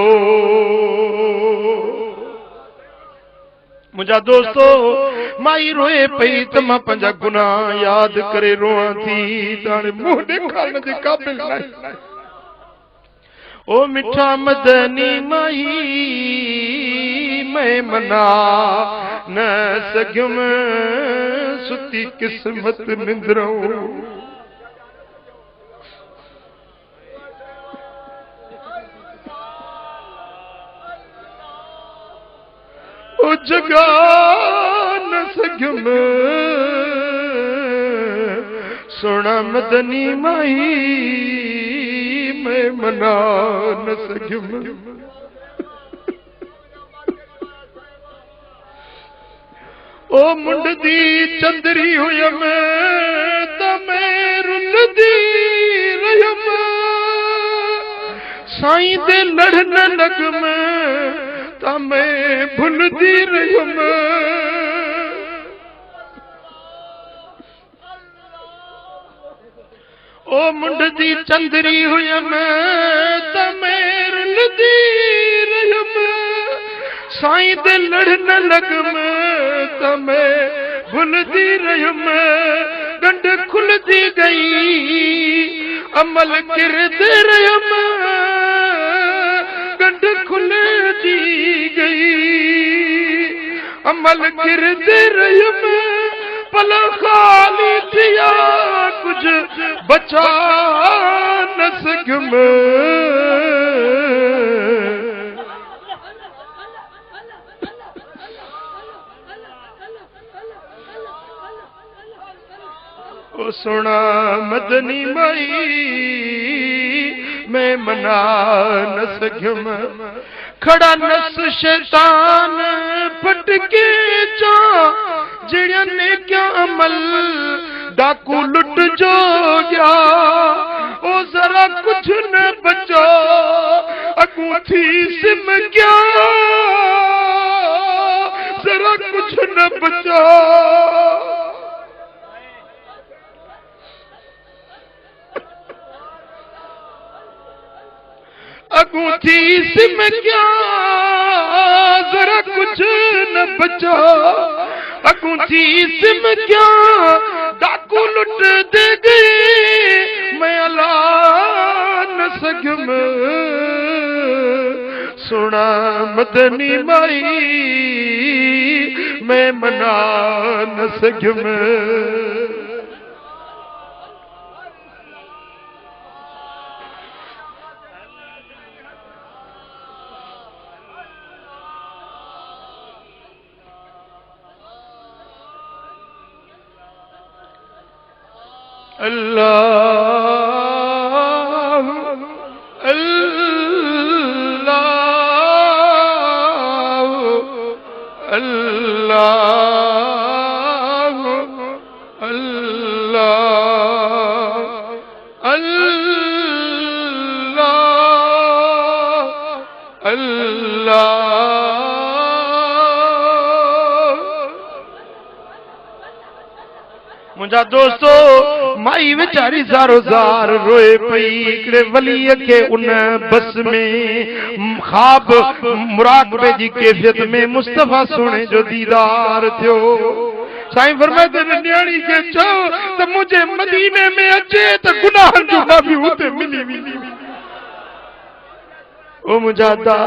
मुझा दोस्तो माई रोए पई त मां पंहिंजा गुनाह याद करे रोआं थी ताणे मुंह ॾेखारण जे क़ाबिल न ओ मिठा मदनी माई मैं मना न सघियुम सुती किस्मत निंद्रऊं ओ जगा न सघियुम सोना मदनी माई मैं मना न सघियुम ओ मुंड दी चंदरी हुयम त मैं रुलदी रहियम साईं दे लड़न लगम त मैं भुलदी रहियम ओ मुंड दी चंदरी हुयम त मैं रुलदी रहियम साईं दे लड़न लगम त मैं भुलदी रहियम गंढ खुलदी गई अमल किरदे रहियम गंढ खुलदी गई अमल किरदे रहियम पल खाली थिया कुछ बचा न सघियुम ओ सोना मदनी माई मैं मना न सघियुम खड़ा नस शैतान फटके चा जिड़िया ने क्या अमल डाकू लुट जो गया ओ जरा कुछ न बचो अगू थी सिम क्या जरा कुछ न बचो अगूठी सिम क्या जरा कुछ न बचा अगूठी सिम क्या डाकू लुट दे गए मैं अला न सघियुम सुना मदनी माई मैं मना न सघियुम अल्लाह अल्लाह अल्लाह अल्लाह अल्लाह अल्लाह मुंहिंजा दोस्तो माई वेचारी ज़ारो ज़ार रोए पई हिकिड़े वलीअ खे उन बस में ख़्वाब मुराक़बे जी कैफ़ियत में मुस्तफ़ा सुहिणे जो दीदार थियो साईं फरमाए त न्याणी खे चओ त मुंहिंजे मदीने में अचे त गुनाहनि जो माफ़ी हुते मिली वेंदी ओ मुजादा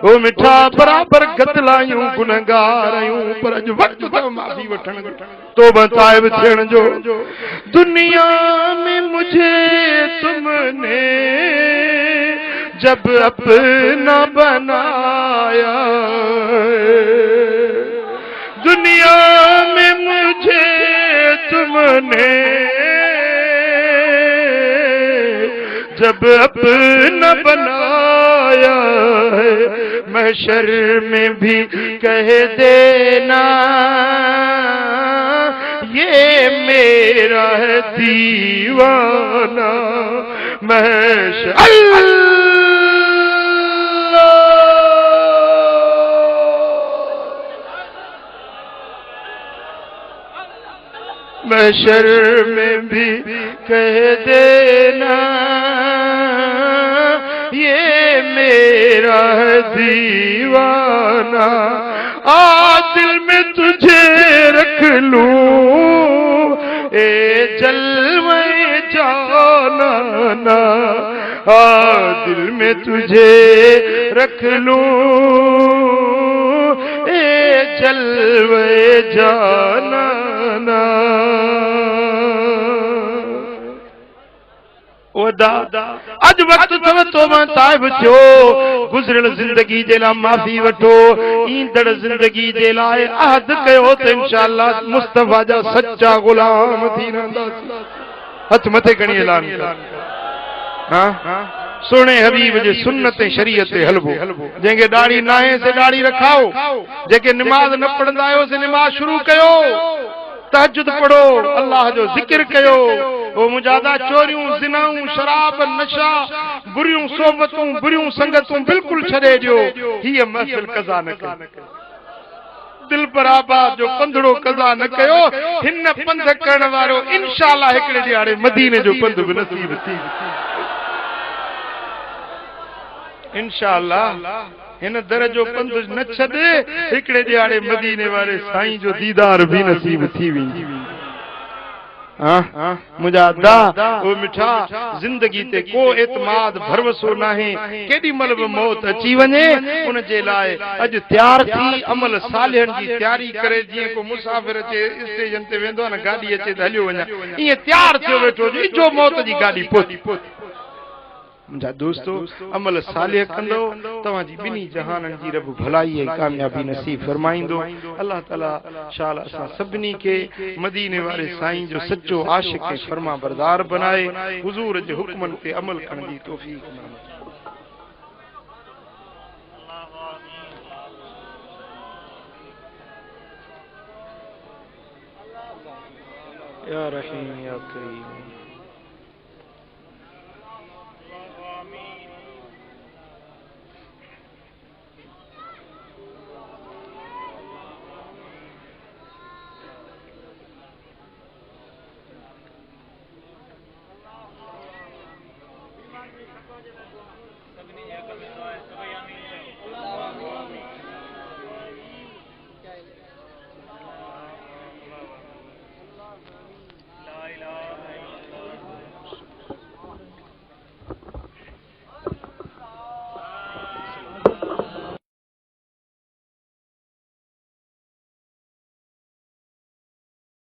ओ मिठा बराबर गतलायूं गुनहगार आयूं पर अज वक्त तो माफी वठण तौबा ताइब थियण जो। दुनिया में मुझे तुमने जब अपना बनाया, दुनिया में मुझे तुमने जब अपना बनाया है, महशर में भी कह देना ये मेरा है दीवाना। महशर महशर में भी कह देना ये मेरा है दीवाना। आ दिल में तुझे रख लूं ए जलवे जाना, आ दिल में तुझे रख लूं ए जलवे जाना। अज वक्त तव तौबा ताइब थियो, गुज़रियल ज़िंदगी जे लाइ माफ़ी वठो, ईंदड़ ज़िंदगी जे लाइ अहद कयो त इंशाअल्लाह मुस्तफ़ा जा सच्चा गुलाम थी रहंदासीं। हथ मथे खणी ऐलान सोने हबीब जे सुन्नत शरीयत हलबो। जंहिंखे दाढ़ी नाहे से दाढ़ी रखाओ, जेके नमाज न पढ़ंदा आहियो से नमाज शुरू कयो, तहज्जुद पढ़ो, अल्लाह जो जिक्र कयो। ओ मुजादा चोरियूं ज़िनाऊं शराब नशा बुरियूं सोबतूं बुरियूं संगतूं बिल्कुल छॾे ॾियो। हीअ महफ़िल कज़ा न कयो, दिल पर आबाद जो पंधड़ो कज़ा न कयो। हिन पंध करण वारो इंशाअल्लाह हिकिड़े ॾियारे मदीने जो पंध बि नसीब थी इंशाअल्लाह। हिन दर जो पंध न छॾ, हिकिड़े ॾियारे मदीने वारे साईं जो दीदार भी नसीब थी वेंदी। मुजादा ओ मिठा जिंदगी ते को एतमाद भरवसो नाहे, केॾी महिल बि मौत अची वञे उन जे लाइ अॼु तयार थी अमल सालिहन जी तयारी करे। जीअं को मुसाफ़िर अचे स्टेशन ते वेंदो आहे न, गाॾी अचे त हलियो वञा, ईअं तयार थियो वेठो जो मौत जी गाॾी पहुती। मुंहिंजा दोस्तो अमल सालिह कंदो, तव्हांजी ॿिन्ही जहाननि जी रब भलाई ऐं कामयाबी नसीब फरमाईंदो। अल्लाह ताला शाल असां सभिनी खे मदीने वारे साईं जो सच्चो आशिक ऐं फरमा बरदार बनाए, हुज़ूर जे हुक्मनि ते अमल करण जी तौफ़ीक़ या रहीम या करीम।